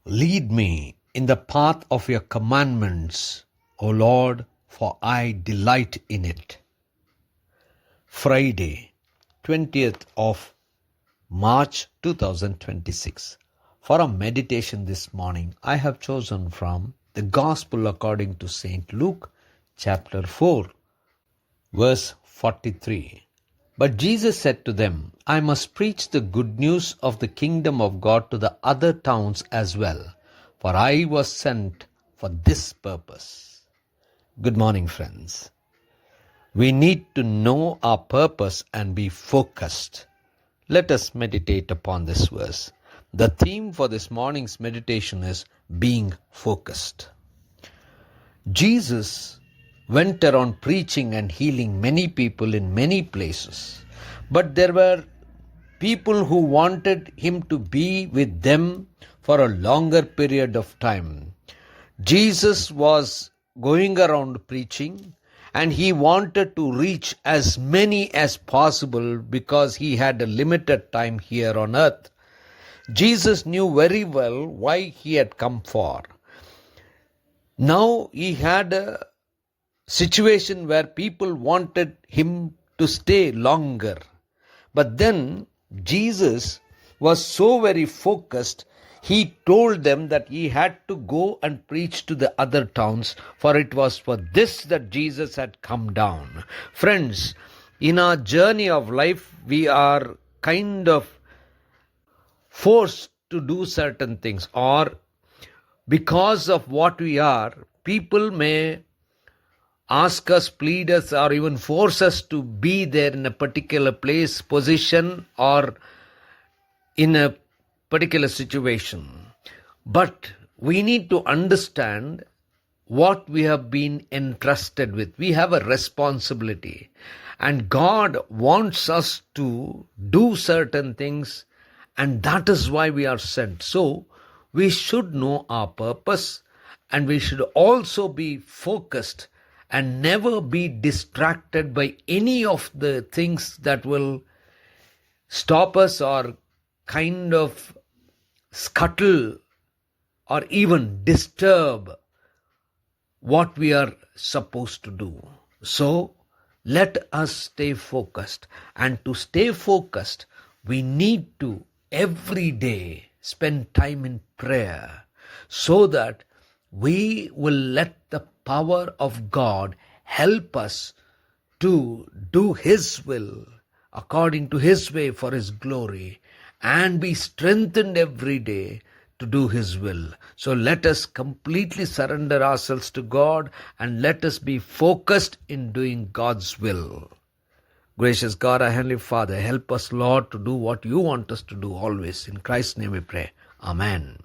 Lead me in the path of your commandments, O Lord, for I delight in it. Friday, 20th of March 2026. For a meditation this morning, I have chosen from the Gospel according to St. Luke, chapter 4, verse 43. But Jesus said to them, I must preach the good news of the kingdom of God to the other towns as well, for I was sent for this purpose. Good morning, friends. We need to know our purpose and be focused. Let us meditate upon this verse. The theme for this morning's meditation is being focused. Jesus went around preaching and healing many people in many places. But there were people who wanted him to be with them for a longer period of time. Jesus was going around preaching and he wanted to reach as many as possible because he had a limited time here on earth. Jesus knew very well why he had come for. Now he had a situation where people wanted him to stay longer. But then Jesus was so very focused, he told them that he had to go and preach to the other towns, for it was for this that Jesus had come down. Friends, in our journey of life, we are kind of forced to do certain things, or because of what we are, people may ask us, plead us, or even force us to be there in a particular place, position, or in a particular situation. But we need to understand what we have been entrusted with. We have a responsibility, and God wants us to do certain things, and that is why we are sent. So we should know our purpose, and we should also be focused and never be distracted by any of the things that will stop us or kind of scuttle or even disturb what we are supposed to do. So let us stay focused. And to stay focused, we need to every day spend time in prayer so that we will let the power of God help us to do His will according to His way for His glory and be strengthened every day to do His will. So let us completely surrender ourselves to God and let us be focused in doing God's will. Gracious God, our Heavenly Father, help us, Lord, to do what You want us to do always. In Christ's name we pray. Amen.